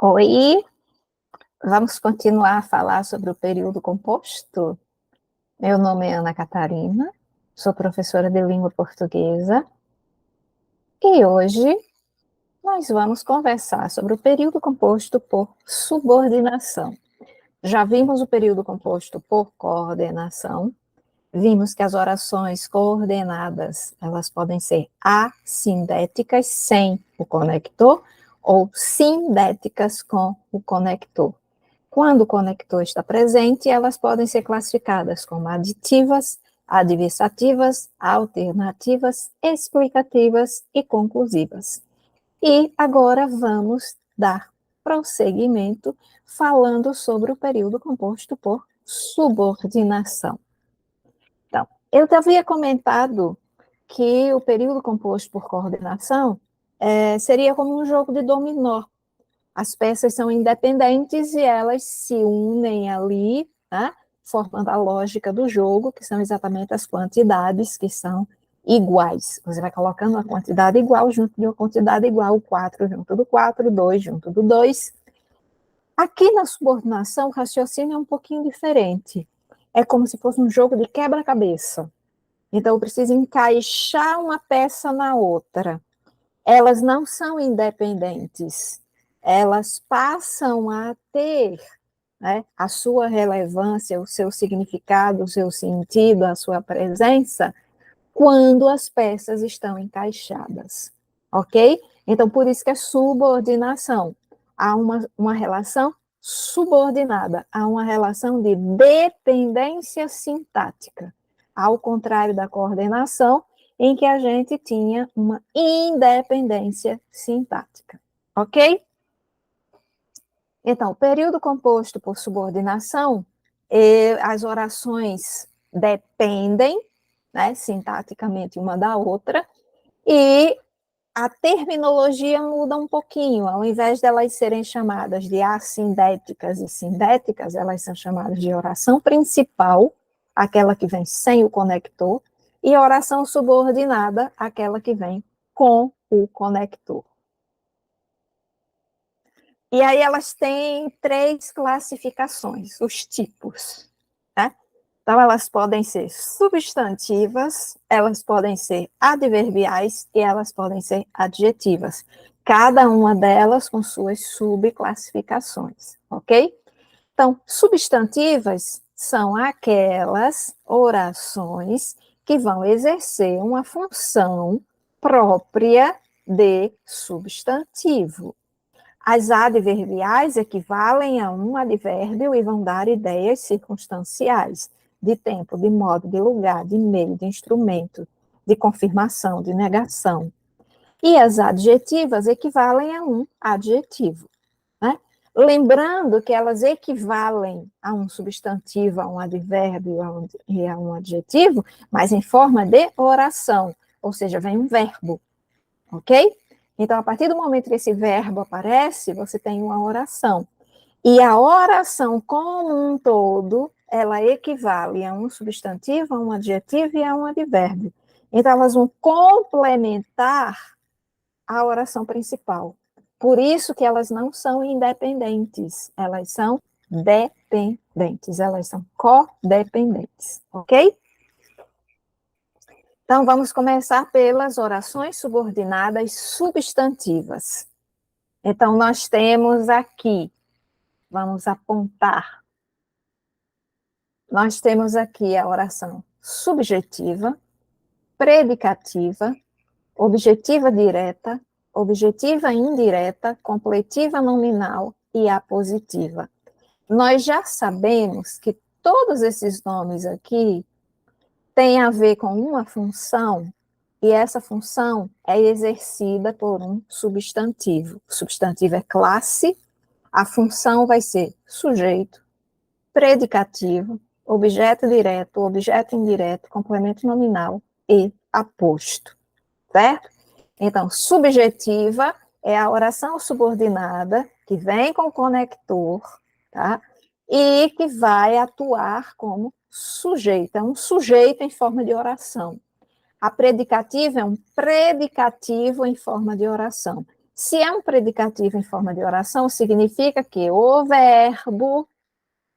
Oi, vamos continuar a falar sobre o período composto? Meu nome é Ana Catarina, sou professora de língua portuguesa e hoje nós vamos conversar sobre o período composto por subordinação. Já vimos o período composto por coordenação, vimos que as orações coordenadas, elas podem ser assindéticas sem o conector ou sindéticas com o conector. Quando o conector está presente, elas podem ser classificadas como aditivas, adversativas, alternativas, explicativas e conclusivas. E agora vamos dar prosseguimento falando sobre o período composto por subordinação. Então, eu havia comentado que o período composto por coordenação seria como um jogo de dominó. As peças são independentes e elas se unem ali, né, formando a lógica do jogo, que são exatamente as quantidades que são iguais. Você vai colocando uma quantidade igual junto de uma quantidade igual, 4 junto do 4, 2 junto do 2. Aqui na subordinação, o raciocínio é um pouquinho diferente. É como se fosse um jogo de quebra-cabeça. Então, eu preciso encaixar uma peça na outra. Elas não são independentes, elas passam a ter, né, a sua relevância, o seu significado, o seu sentido, a sua presença, quando as peças estão encaixadas, ok? Então, por isso que é subordinação. Há uma relação subordinada, há uma relação de dependência sintática, ao contrário da coordenação, em que a gente tinha uma independência sintática, ok? Então, o período composto por subordinação, as orações dependem, né, sintaticamente uma da outra, e a terminologia muda um pouquinho. Ao invés de elas serem chamadas de assindéticas e sindéticas, elas são chamadas de oração principal, aquela que vem sem o conector, e oração subordinada, aquela que vem com o conector. E aí elas têm 3 classificações, os tipos, né? Então, elas podem ser substantivas, elas podem ser adverbiais e elas podem ser adjetivas. Cada uma delas com suas subclassificações, ok? Então, substantivas são aquelas orações que vão exercer uma função própria de substantivo. As adverbiais equivalem a um advérbio e vão dar ideias circunstanciais, de tempo, de modo, de lugar, de meio, de instrumento, de confirmação, de negação. E as adjetivas equivalem a um adjetivo, né? Lembrando que elas equivalem a um substantivo, a um advérbio e a um adjetivo, mas em forma de oração, ou seja, vem um verbo, ok? Então, a partir do momento que esse verbo aparece, você tem uma oração. E a oração como um todo, ela equivale a um substantivo, a um adjetivo e a um advérbio. Então, elas vão complementar a oração principal. Por isso que elas não são independentes, elas são dependentes, elas são codependentes, ok? Então, vamos começar pelas orações subordinadas substantivas. Então, nós temos aqui, vamos apontar, nós temos aqui a oração subjetiva, predicativa, objetiva direta, objetiva indireta, completiva nominal e apositiva. Nós já sabemos que todos esses nomes aqui têm a ver com uma função, e essa função é exercida por um substantivo. O substantivo é classe, a função vai ser sujeito, predicativo, objeto direto, objeto indireto, complemento nominal e aposto, certo? Então, subjetiva é a oração subordinada que vem com o conector, tá? E que vai atuar como sujeito, é um sujeito em forma de oração. A predicativa é um predicativo em forma de oração. Se é um predicativo em forma de oração, significa que o verbo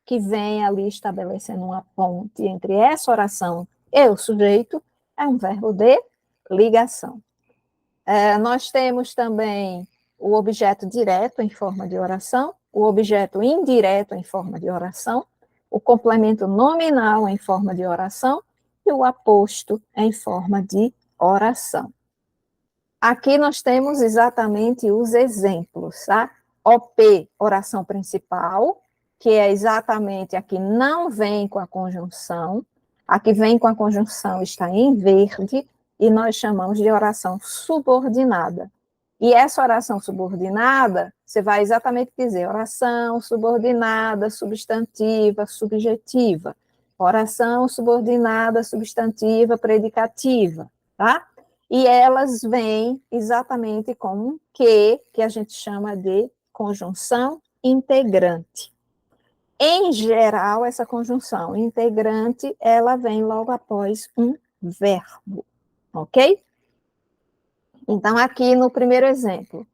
que vem ali estabelecendo uma ponte entre essa oração e o sujeito é um verbo de ligação. Nós temos também o objeto direto em forma de oração, o objeto indireto em forma de oração, o complemento nominal em forma de oração e o aposto em forma de oração. Aqui nós temos exatamente os exemplos, tá? OP, oração principal, que é exatamente a que não vem com a conjunção, a que vem com a conjunção está em verde, e nós chamamos de oração subordinada. E essa oração subordinada, você vai exatamente dizer oração subordinada, substantiva, subjetiva. Oração subordinada, substantiva, predicativa, tá? E elas vêm exatamente com um que a gente chama de conjunção integrante. Em geral, essa conjunção integrante, ela vem logo após um verbo, ok? Então, aqui no primeiro exemplo,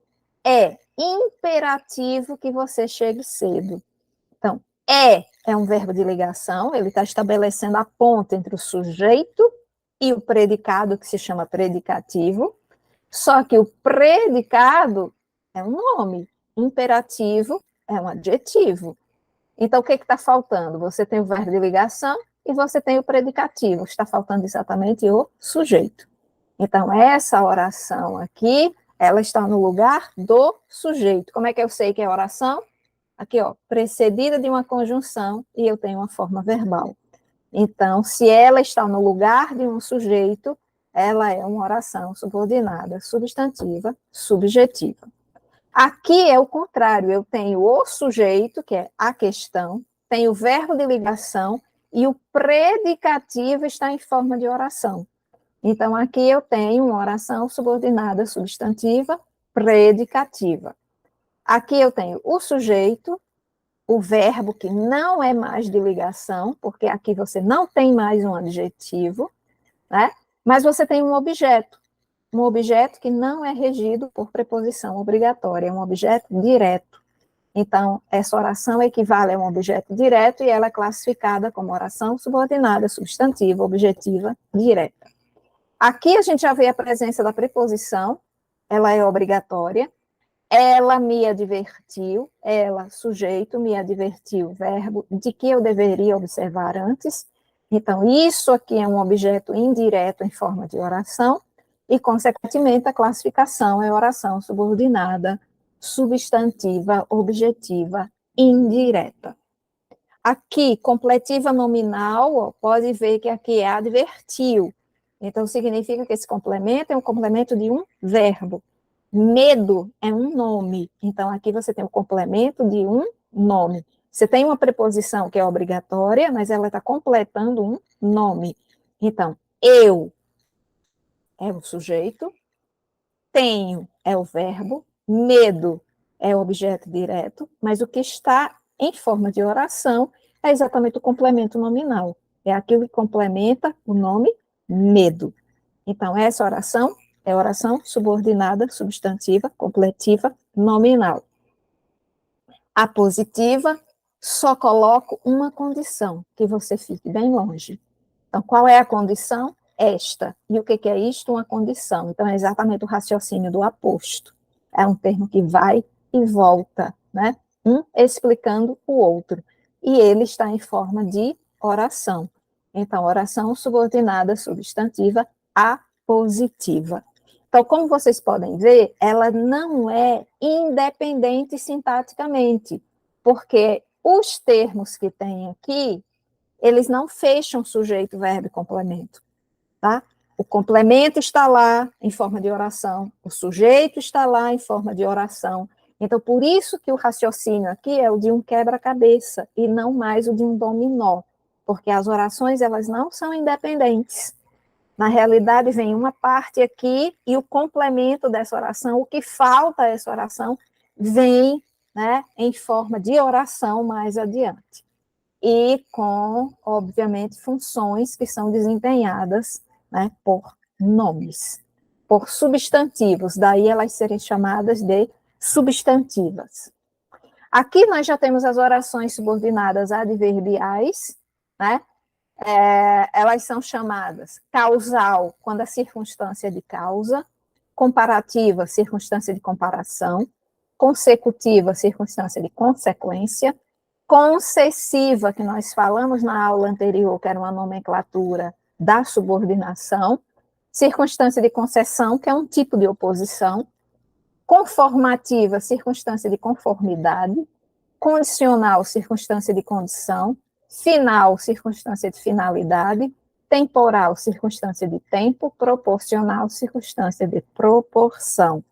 é imperativo que você chegue cedo. Então, é um verbo de ligação, ele está estabelecendo a ponte entre o sujeito e o predicado, que se chama predicativo, só que o predicado é um nome, imperativo é um adjetivo. Então, o que está faltando? Você tem o verbo de ligação e você tem o predicativo, está faltando exatamente o sujeito. Então, essa oração aqui, ela está no lugar do sujeito. Como é que eu sei que é oração? Aqui, ó, precedida de uma conjunção e eu tenho uma forma verbal. Então, se ela está no lugar de um sujeito, ela é uma oração subordinada, substantiva, subjetiva. Aqui é o contrário, eu tenho o sujeito, que é a questão, tenho o verbo de ligação e o predicativo está em forma de oração. Então, aqui eu tenho uma oração subordinada, substantiva, predicativa. Aqui eu tenho o sujeito, o verbo que não é mais de ligação, porque aqui você não tem mais um adjetivo, né? Mas você tem um objeto que não é regido por preposição obrigatória, é um objeto direto. Então, essa oração equivale a um objeto direto e ela é classificada como oração subordinada, substantiva, objetiva, direta. Aqui a gente já vê a presença da preposição, ela é obrigatória. Ela me advertiu, ela, sujeito, me advertiu, verbo, de que eu deveria observar antes. Então, isso aqui é um objeto indireto em forma de oração, e, consequentemente, a classificação é oração subordinada, substantiva, objetiva, indireta. Aqui, completiva nominal, ó, pode ver que aqui é advertiu. Então, significa que esse complemento é um complemento de um verbo. Medo é um nome. Então, aqui você tem o complemento de um nome. Você tem uma preposição que é obrigatória, mas ela está completando um nome. Então, eu é o sujeito, tenho é o verbo, medo é o objeto direto, mas o que está em forma de oração é exatamente o complemento nominal. É aquilo que complementa o nome medo. Então, essa oração é oração subordinada, substantiva, completiva, nominal. A positiva, só coloco uma condição, que você fique bem longe. Então, qual é a condição? Esta. E o que é isto? Uma condição. Então, é exatamente o raciocínio do aposto. É um termo que vai e volta, né? Um explicando o outro. E ele está em forma de oração. Então, oração subordinada, substantiva, apositiva. Então, como vocês podem ver, ela não é independente sintaticamente, porque os termos que tem aqui, eles não fecham sujeito, verbo e complemento, tá? O complemento está lá em forma de oração, o sujeito está lá em forma de oração. Então, por isso que o raciocínio aqui é o de um quebra-cabeça e não mais o de um dominó, porque as orações, elas não são independentes. Na realidade, vem uma parte aqui e o complemento dessa oração, o que falta a essa oração, vem, né, em forma de oração mais adiante. E com, obviamente, funções que são desempenhadas, né, por nomes. por substantivos, daí elas serem chamadas de substantivas. Aqui nós já temos as orações subordinadas adverbiais, né? Elas são chamadas causal, quando a circunstância é de causa, comparativa, circunstância de comparação, consecutiva, circunstância de consequência, concessiva, que nós falamos na aula anterior, que era uma nomenclatura da subordinação, circunstância de concessão, que é um tipo de oposição, conformativa, circunstância de conformidade, condicional, circunstância de condição, final, circunstância de finalidade, temporal, circunstância de tempo, proporcional, circunstância de proporção.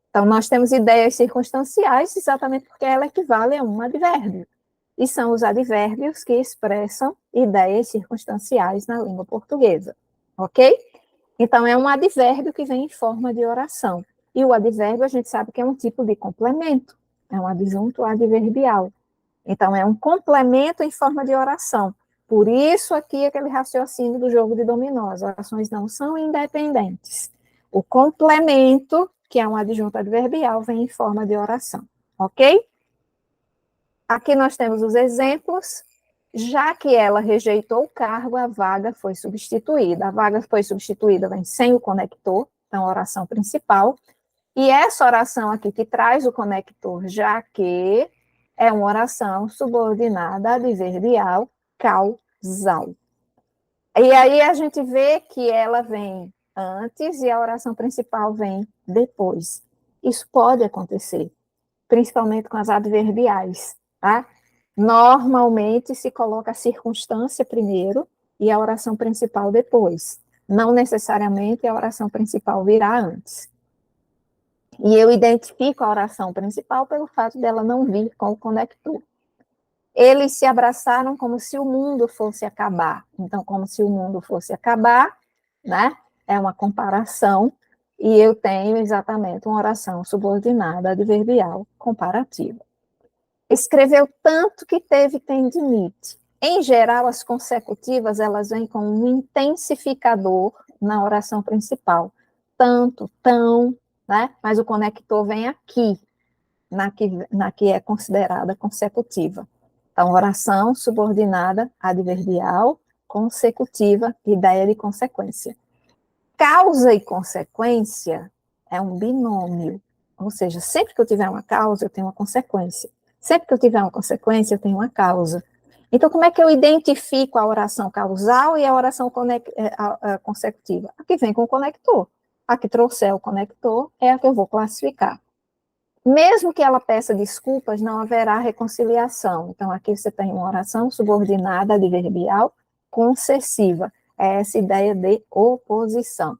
Então, nós temos ideias circunstanciais exatamente porque ela equivale a um advérbio. E são os advérbios que expressam ideias circunstanciais na língua portuguesa. Ok? Então, é um advérbio que vem em forma de oração. E o advérbio, a gente sabe que é um tipo de complemento. É um adjunto adverbial. Então, é um complemento em forma de oração. Por isso, aqui, aquele raciocínio do jogo de dominó. As orações não são independentes. O complemento, que é um adjunto adverbial, vem em forma de oração. Ok? Aqui nós temos os exemplos. Já que ela rejeitou o cargo, a vaga foi substituída. A vaga foi substituída, vem sem o conector, então, a oração principal. E essa oração aqui que traz o conector, já que é uma oração subordinada adverbial causal. E aí a gente vê que ela vem antes e a oração principal vem depois. Isso pode acontecer, principalmente com as adverbiais, tá? Normalmente se coloca a circunstância primeiro e a oração principal depois. Não necessariamente a oração principal virá antes. E eu identifico a oração principal pelo fato dela não vir com o conector. Eles se abraçaram como se o mundo fosse acabar. Então, como se o mundo fosse acabar, né? É uma comparação, e eu tenho exatamente uma oração subordinada adverbial comparativa. Escreveu tanto que teve tendinite. Em geral, as consecutivas, elas vêm com um intensificador na oração principal. Tanto, tão, né? Mas o conector vem aqui, na que é considerada consecutiva. Então, oração subordinada adverbial, consecutiva, ideia de consequência. Causa e consequência é um binômio, ou seja, sempre que eu tiver uma causa, eu tenho uma consequência. Sempre que eu tiver uma consequência, eu tenho uma causa. Então, como é que eu identifico a oração causal e a oração consecutiva? A que vem com o conector. A que trouxer o conector é a que eu vou classificar. Mesmo que ela peça desculpas, não haverá reconciliação. Então, aqui você tem uma oração subordinada adverbial concessiva. É essa ideia de oposição.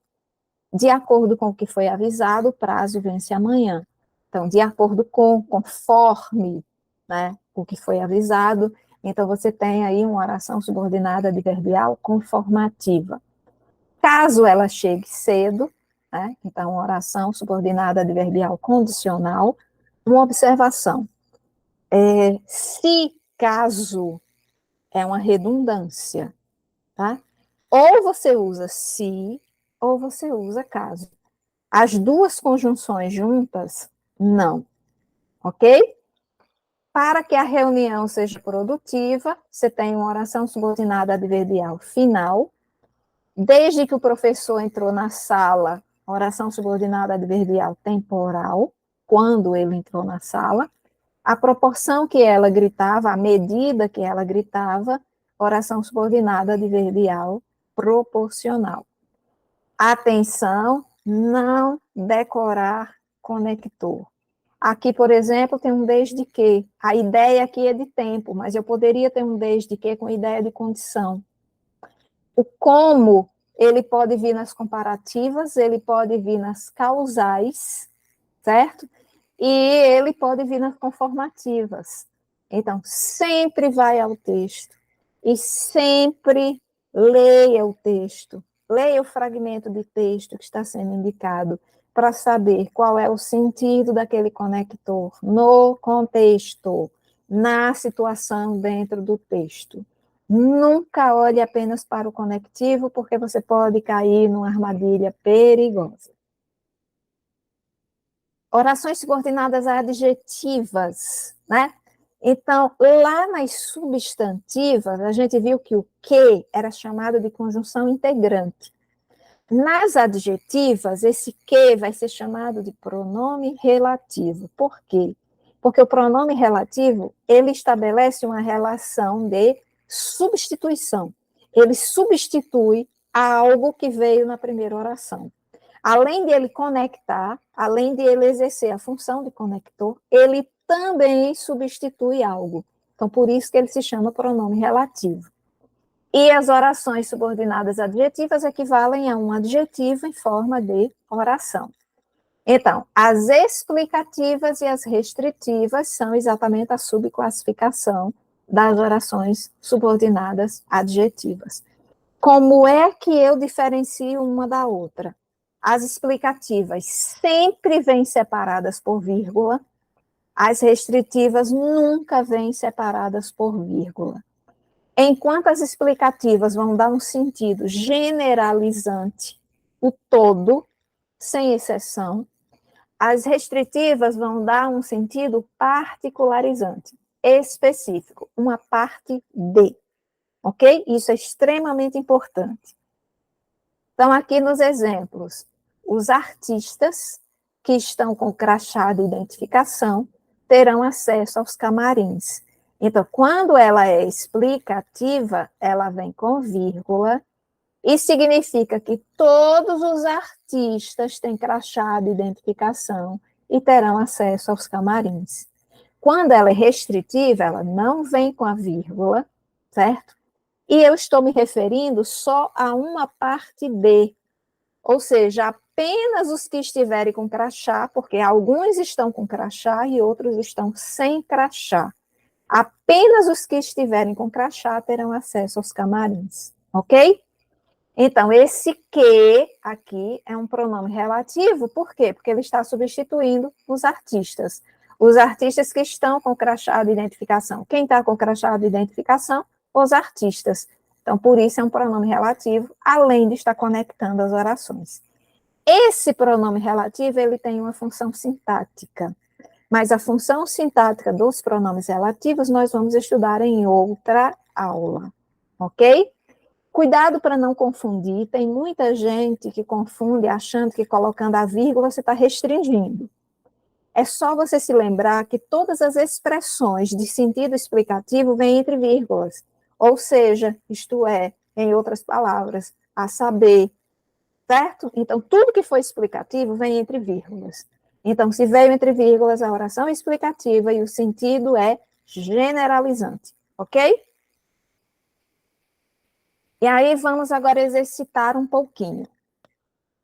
De acordo com o que foi avisado, o prazo vence amanhã. Então, de acordo com, conforme, né, o que foi avisado, então você tem aí uma oração subordinada adverbial conformativa. Caso ela chegue cedo, né, então uma oração subordinada adverbial condicional, uma observação. Se, caso, é uma redundância, tá? Ou você usa se, ou você usa caso. As duas conjunções juntas, não. Ok? Para que a reunião seja produtiva, você tem uma oração subordinada adverbial final. Desde que o professor entrou na sala, oração subordinada adverbial temporal, quando ele entrou na sala. A proporção que ela gritava, a medida que ela gritava, oração subordinada adverbial proporcional. Atenção, não decorar conector. Aqui, por exemplo, tem um desde que. A ideia aqui é de tempo, mas eu poderia ter um desde que com ideia de condição. O como, ele pode vir nas comparativas, ele pode vir nas causais, certo? E ele pode vir nas conformativas. Então, sempre vai ao texto e sempre leia o texto. Leia o fragmento de texto que está sendo indicado para saber qual é o sentido daquele conector no contexto, na situação dentro do texto. Nunca olhe apenas para o conectivo, porque você pode cair numa armadilha perigosa. Orações subordinadas adjetivas, né? Então, lá nas substantivas, a gente viu que o que era chamado de conjunção integrante. Nas adjetivas, esse que vai ser chamado de pronome relativo. Por quê? Porque o pronome relativo, ele estabelece uma relação de substituição. Ele substitui algo que veio na primeira oração. Além de ele conectar, além de ele exercer a função de conector, ele também substitui algo. Então, por isso que ele se chama pronome relativo. E as orações subordinadas adjetivas equivalem a um adjetivo em forma de oração. Então, as explicativas e as restritivas são exatamente a subclassificação das orações subordinadas adjetivas. Como é que eu diferencio uma da outra? As explicativas sempre vêm separadas por vírgula, as restritivas nunca vêm separadas por vírgula. Enquanto as explicativas vão dar um sentido generalizante, o todo, sem exceção, as restritivas vão dar um sentido particularizante, específico, uma parte de, ok? Isso é extremamente importante. Então, aqui nos exemplos, os artistas que estão com crachá de identificação terão acesso aos camarins. Então, quando ela é explicativa, ela vem com vírgula e significa que todos os artistas têm crachá de identificação e terão acesso aos camarins. Quando ela é restritiva, ela não vem com a vírgula, certo? E eu estou me referindo só a uma parte de, ou seja, apenas os que estiverem com crachá, porque alguns estão com crachá e outros estão sem crachá. Apenas os que estiverem com crachá terão acesso aos camarins, ok? Então, esse que aqui é um pronome relativo, por quê? Porque ele está substituindo os artistas. Os artistas que estão com crachá de identificação. Quem está com crachá de identificação? Os artistas. Então, por isso é um pronome relativo, além de estar conectando as orações. Esse pronome relativo, ele tem uma função sintática. Mas a função sintática dos pronomes relativos nós vamos estudar em outra aula, ok? Cuidado para não confundir, tem muita gente que confunde achando que colocando a vírgula você está restringindo. É só você se lembrar que todas as expressões de sentido explicativo vêm entre vírgulas, ou seja, isto é, em outras palavras, a saber, certo? Então, tudo que for explicativo vem entre vírgulas. Então, se veio entre vírgulas, a oração é explicativa e o sentido é generalizante, ok? E aí vamos agora exercitar um pouquinho.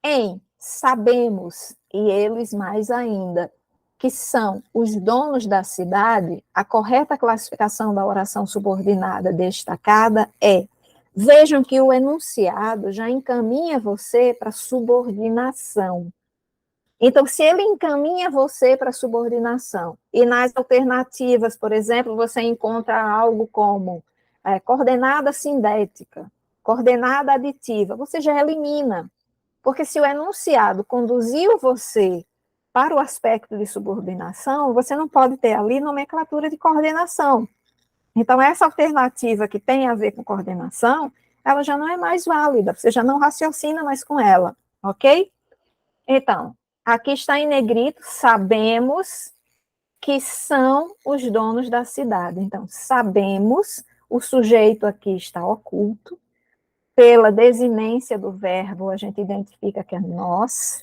Em sabemos, e eles mais ainda, que são os donos da cidade, a correta classificação da oração subordinada destacada é: vejam que o enunciado já encaminha você para subordinação. Então, se ele encaminha você para subordinação, e nas alternativas, por exemplo, você encontra algo como coordenada sindética, coordenada aditiva, você já elimina. Porque se o enunciado conduziu você para o aspecto de subordinação, você não pode ter ali nomenclatura de coordenação. Então, essa alternativa que tem a ver com coordenação, ela já não é mais válida, você já não raciocina mais com ela, ok? Então, aqui está em negrito, sabemos que são os donos da cidade. Então, sabemos, o sujeito aqui está oculto, pela desinência do verbo, a gente identifica que é nós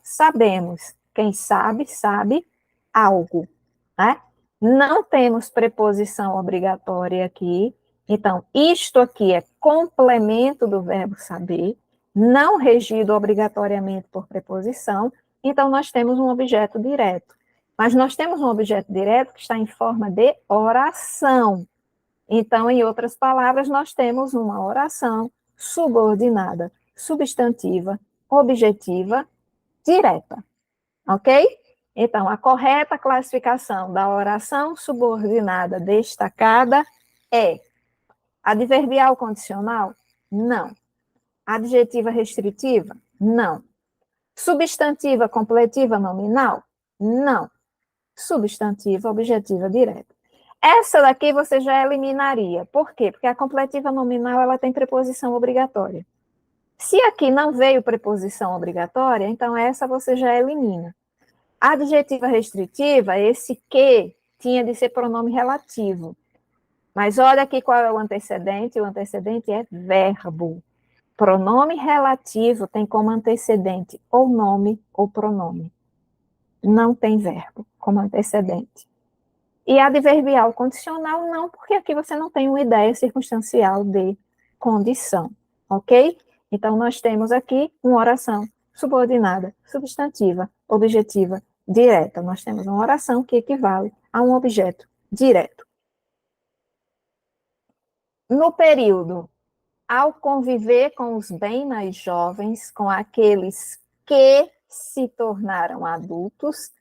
sabemos. Quem sabe, sabe algo, né? Não temos preposição obrigatória aqui, então, isto aqui é complemento do verbo saber, não regido obrigatoriamente por preposição, então nós temos um objeto direto. Mas nós temos um objeto direto que está em forma de oração. Então, em outras palavras, nós temos uma oração subordinada, substantiva, objetiva, direta, ok? Então, a correta classificação da oração subordinada destacada é adverbial condicional? Não. Adjetiva restritiva? Não. Substantiva, completiva, nominal? Não. Substantiva, objetiva, direta. Essa daqui você já eliminaria. Por quê? Porque a completiva nominal ela tem preposição obrigatória. Se aqui não veio preposição obrigatória, então essa você já elimina. Adjetiva restritiva, esse que tinha de ser pronome relativo. Mas olha aqui qual é o antecedente. O antecedente é verbo. Pronome relativo tem como antecedente ou nome ou pronome. Não tem verbo como antecedente. E adverbial condicional não, porque aqui você não tem uma ideia circunstancial de condição, ok? Então, nós temos aqui uma oração subordinada, substantiva, objetiva, direta. Nós temos uma oração que equivale a um objeto direto. No período, ao conviver com os bem mais jovens, com aqueles que se tornaram adultos,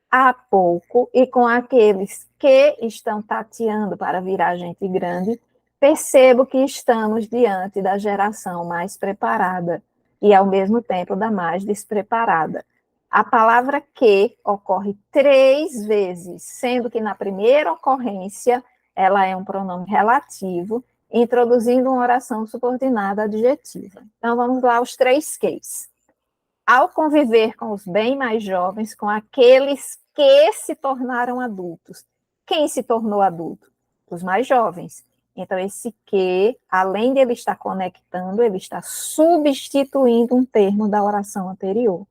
há pouco, e com aqueles que estão tateando para virar gente grande, percebo que estamos diante da geração mais preparada e, ao mesmo tempo, da mais despreparada. A palavra que ocorre 3 vezes, sendo que na primeira ocorrência ela é um pronome relativo, introduzindo uma oração subordinada adjetiva. Então, vamos lá aos 3 ques. Ao conviver com os bem mais jovens, com aqueles que se tornaram adultos. Quem se tornou adulto? Os mais jovens. Então, esse que, além de ele estar conectando, ele está substituindo um termo da oração anterior,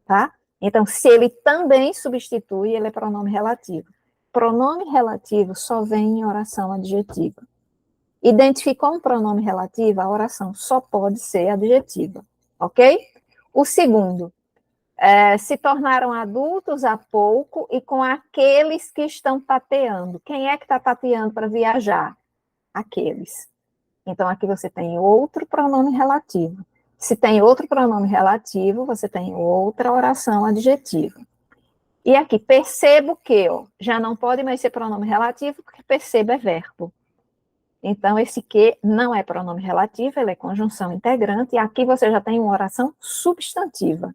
tá? Então, se ele também substitui, ele é pronome relativo. Pronome relativo só vem em oração adjetiva. Identificou um pronome relativo, a oração só pode ser adjetiva, ok? O segundo, se tornaram adultos há pouco e com aqueles que estão tateando. Quem é que está tateando para viajar? Aqueles. Então, aqui você tem outro pronome relativo. Se tem outro pronome relativo, você tem outra oração adjetiva. E aqui, percebo que, ó, já não pode mais ser pronome relativo, porque percebo é verbo. Então, esse que não é pronome relativo, ele é conjunção integrante, e aqui você já tem uma oração substantiva.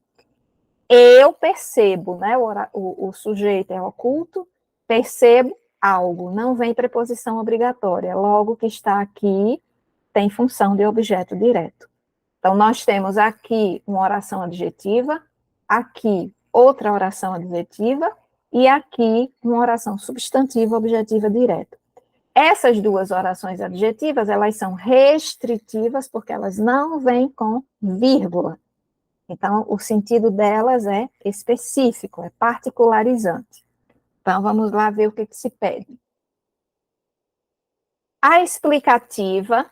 Eu percebo, né? O sujeito é oculto, percebo algo, não vem preposição obrigatória, logo que está aqui tem função de objeto direto. Então, nós temos aqui uma oração adjetiva, aqui outra oração adjetiva, e aqui uma oração substantiva objetiva direta. Essas duas orações adjetivas, elas são restritivas, porque elas não vêm com vírgula. Então, o sentido delas é específico, é particularizante. Então, vamos lá ver o que se pede. A explicativa,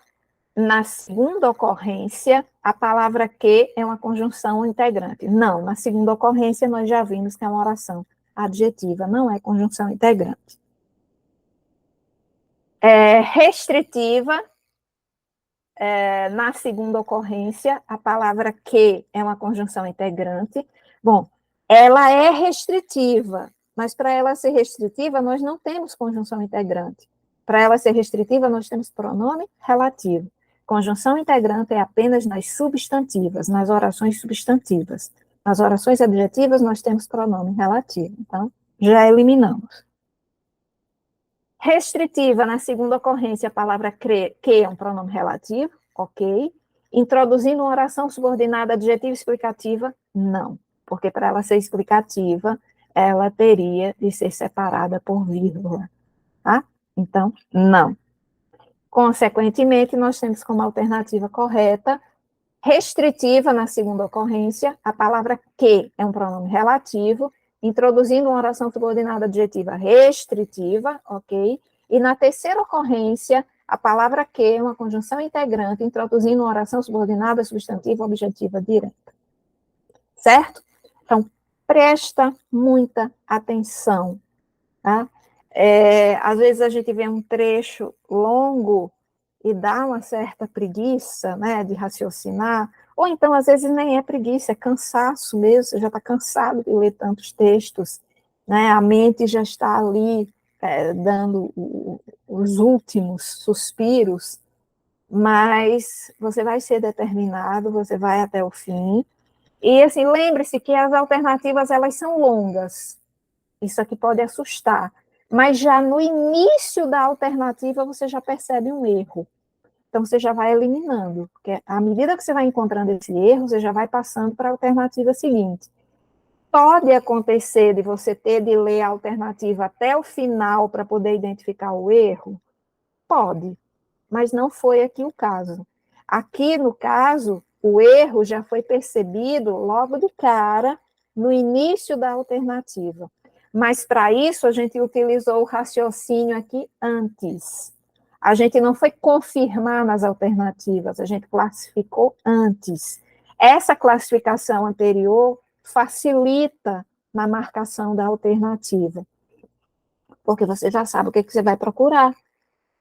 na segunda ocorrência, a palavra que é uma conjunção integrante. Não, na segunda ocorrência, nós já vimos que é uma oração adjetiva, não é conjunção integrante. Restritiva, na segunda ocorrência, a palavra que é uma conjunção integrante. Bom, ela é restritiva, mas para ela ser restritiva, nós não temos conjunção integrante. Para ela ser restritiva, nós temos pronome relativo. Conjunção integrante é apenas nas substantivas, nas orações substantivas. Nas orações adjetivas, nós temos pronome relativo. Então, já eliminamos. Restritiva, na segunda ocorrência, a palavra que é um pronome relativo, ok. Introduzindo uma oração subordinada adjetiva explicativa, não. Porque para ela ser explicativa, ela teria de ser separada por vírgula, tá? Então, não. Consequentemente, nós temos como alternativa correta, restritiva, na segunda ocorrência, a palavra que é um pronome relativo, introduzindo uma oração subordinada adjetiva restritiva, ok? E na terceira ocorrência, a palavra que é uma conjunção integrante, introduzindo uma oração subordinada substantiva objetiva direta. Certo? Então, presta muita atenção, tá? Às vezes a gente vê um trecho longo e dá uma certa preguiça, né, de raciocinar, ou então, às vezes, nem é preguiça, é cansaço mesmo, você já está cansado de ler tantos textos, né, a mente já está ali dando os últimos suspiros, mas você vai ser determinado, você vai até o fim, E, assim, lembre-se que as alternativas, elas são longas. Isso aqui pode assustar. Mas já no início da alternativa, você já percebe um erro. Então, você já vai eliminando. Porque à medida que você vai encontrando esse erro, você já vai passando para a alternativa seguinte. Pode acontecer de você ter de ler a alternativa até o final para poder identificar o erro? Pode, mas não foi aqui o caso. Aqui, no caso, o erro já foi percebido logo de cara, no início da alternativa. Mas, para isso, a gente utilizou o raciocínio aqui antes. A gente não foi confirmar nas alternativas, a gente classificou antes. Essa classificação anterior facilita na marcação da alternativa, porque você já sabe o que você vai procurar.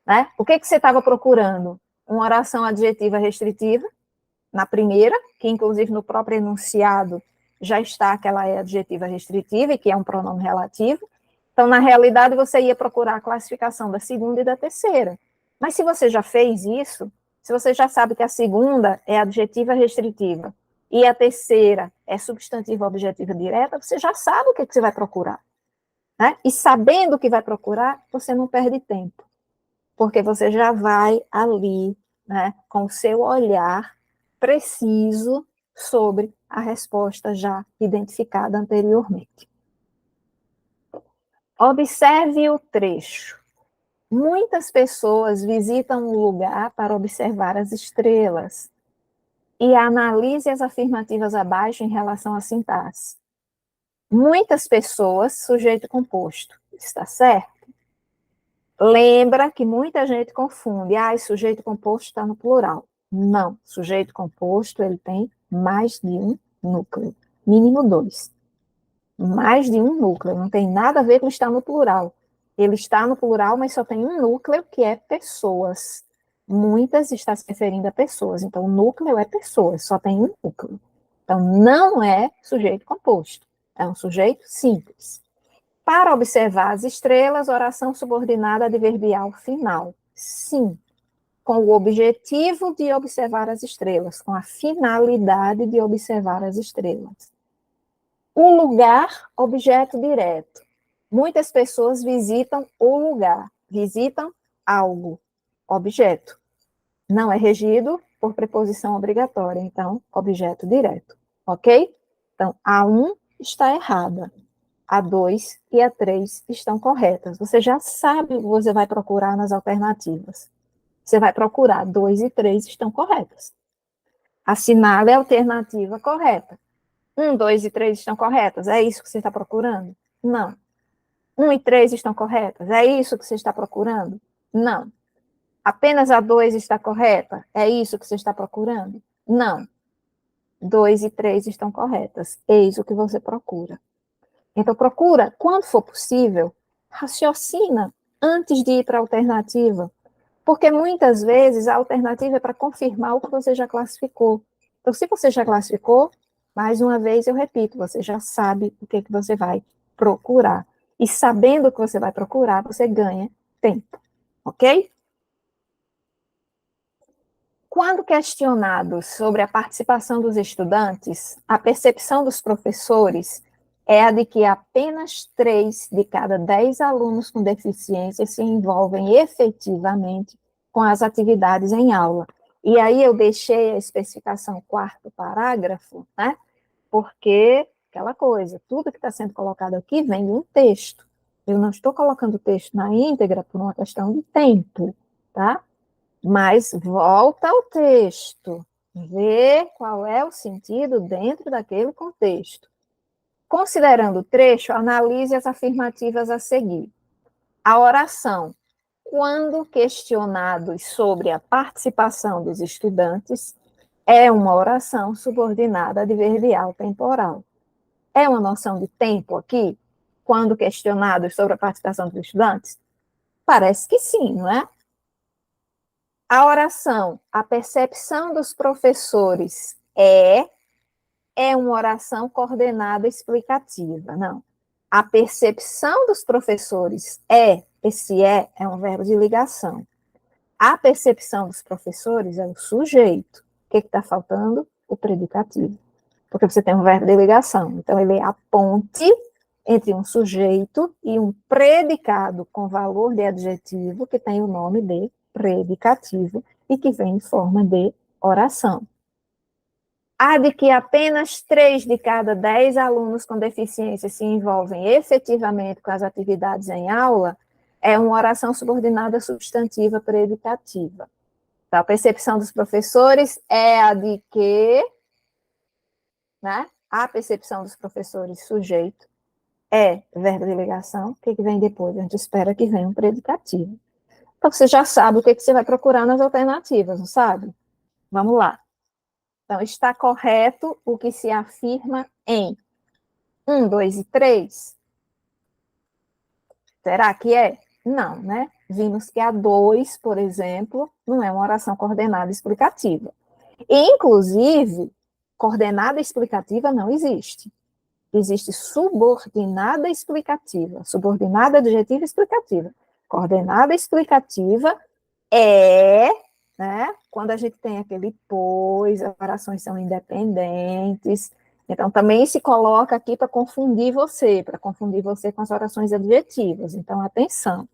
Né? O que você estava procurando? Uma oração adjetiva restritiva, na primeira, que inclusive no próprio enunciado já está que ela é adjetiva restritiva e que é um pronome relativo. Então, na realidade, você ia procurar a classificação da segunda e da terceira. Mas se você já fez isso, se você já sabe que a segunda é adjetiva restritiva e a terceira é substantiva objetiva direta, você já sabe o que você vai procurar. Né? E sabendo o que vai procurar, você não perde tempo, porque você já vai ali, né, com o seu olhar preciso sobre a resposta já identificada anteriormente. Observe o trecho. Muitas pessoas visitam o lugar para observar as estrelas e analise as afirmativas abaixo em relação à sintaxe. Muitas pessoas, sujeito composto, está certo? Lembra que muita gente confunde, sujeito composto está no plural. Não, sujeito composto, ele tem mais de um núcleo, mínimo 2. Mais de um núcleo, não tem nada a ver com estar no plural. Ele está no plural, mas só tem um núcleo, que é pessoas. Muitas está se referindo a pessoas, então o núcleo é pessoas, só tem um núcleo. Então não é sujeito composto, é um sujeito simples. Para observar as estrelas, oração subordinada adverbial final. Sim, com o objetivo de observar as estrelas, com a finalidade de observar as estrelas. O lugar, objeto direto. Muitas pessoas visitam o lugar, visitam algo, objeto. Não é regido por preposição obrigatória, então, objeto direto, ok? Então, a 1 está errada. A 2 e a 3 estão corretas. Você já sabe o que você vai procurar nas alternativas. Você vai procurar 2 e 3 estão corretas. Assinale a alternativa correta. 1, 2 e 3 estão corretas. É isso que você está procurando? Não. 1 e 3 estão corretas. É isso que você está procurando? Não. Apenas a 2 está correta. É isso que você está procurando? Não. 2 e 3 estão corretas. Eis o que você procura. Então, procura, quando for possível, raciocina antes de ir para a alternativa, porque muitas vezes a alternativa é para confirmar o que você já classificou. Então, se você já classificou, mais uma vez eu repito, você já sabe o que você vai procurar. E sabendo o que você vai procurar, você ganha tempo, ok? Quando questionados sobre a participação dos estudantes, a percepção dos professores é a de que apenas 3 de cada 10 alunos com deficiência se envolvem efetivamente com as atividades em aula. E aí eu deixei a especificação quarto parágrafo, né? Porque aquela coisa, tudo que está sendo colocado aqui vem de um texto. Eu não estou colocando o texto na íntegra por uma questão de tempo, tá? Mas volta ao texto, vê qual é o sentido dentro daquele contexto. Considerando o trecho, analise as afirmativas a seguir. A oração, quando questionados sobre a participação dos estudantes, é uma oração subordinada adverbial temporal. É uma noção de tempo aqui, quando questionados sobre a participação dos estudantes? Parece que sim, não é? A oração, a percepção dos professores é uma oração coordenada explicativa, não. A percepção dos professores esse é um verbo de ligação. A percepção dos professores é o sujeito. O que está faltando? O predicativo. porque você tem um verbo de ligação. Então, ele é a ponte entre um sujeito e um predicado com valor de adjetivo, que tem o nome de predicativo, e que vem em forma de oração. A de que apenas 3 de cada 10 alunos com deficiência se envolvem efetivamente com as atividades em aula é uma oração subordinada substantiva predicativa. Então, a percepção dos professores é a de que, né? A percepção dos professores, sujeito, é verbo de ligação. O que vem depois? A gente espera que venha um predicativo. Então, você já sabe o que você vai procurar nas alternativas, não sabe? Vamos lá. Então, está correto o que se afirma em 1, 2 e 3? Será que é? Não, né? Vimos que a 2, por exemplo, não é uma oração coordenada explicativa. E, inclusive, coordenada explicativa não existe. Existe subordinada explicativa, subordinada adjetiva explicativa. Coordenada explicativa é, né, quando a gente tem aquele pois, as orações são independentes. Então, também se coloca aqui para confundir você com as orações adjetivas. Então, atenção.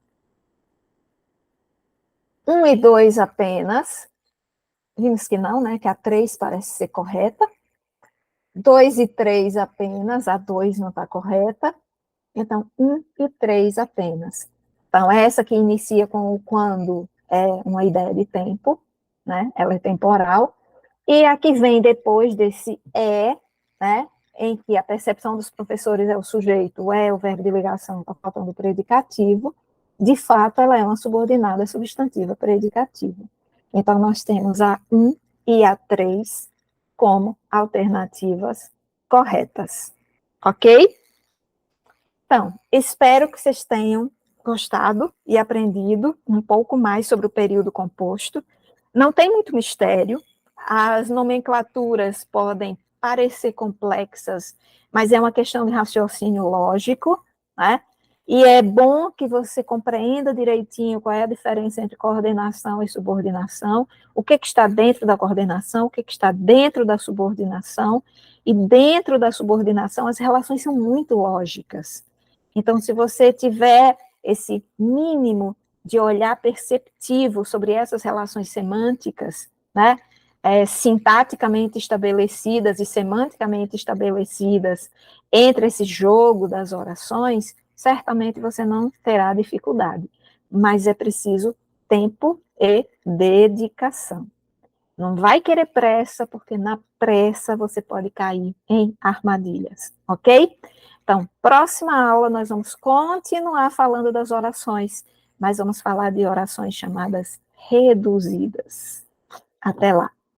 1 e 2 apenas. Vimos que não, né? Que a 3 parece ser correta. 2 e 3 apenas, a 2 não está correta. Então, 1 e 3 apenas. Então, essa que inicia com o quando é uma ideia de tempo, né? Ela é temporal. E a que vem depois desse né? Em que a percepção dos professores é o sujeito, o verbo de ligação, está faltando o predicativo. De fato, ela é uma subordinada substantiva predicativa. Então, nós temos a 1 e a 3 como alternativas corretas. Ok? Então, espero que vocês tenham gostado e aprendido um pouco mais sobre o período composto. Não tem muito mistério, as nomenclaturas podem parecer complexas, mas é uma questão de raciocínio lógico, né? E é bom que você compreenda direitinho qual é a diferença entre coordenação e subordinação, o que está dentro da coordenação, o que está dentro da subordinação, e dentro da subordinação as relações são muito lógicas. Então, se você tiver esse mínimo de olhar perceptivo sobre essas relações semânticas, né, sintaticamente estabelecidas e semanticamente estabelecidas entre esse jogo das orações, certamente você não terá dificuldade. Mas é preciso tempo e dedicação. Não vai querer pressa, porque na pressa você pode cair em armadilhas, ok? Então, próxima aula nós vamos continuar falando das orações, mas vamos falar de orações chamadas reduzidas. Até lá.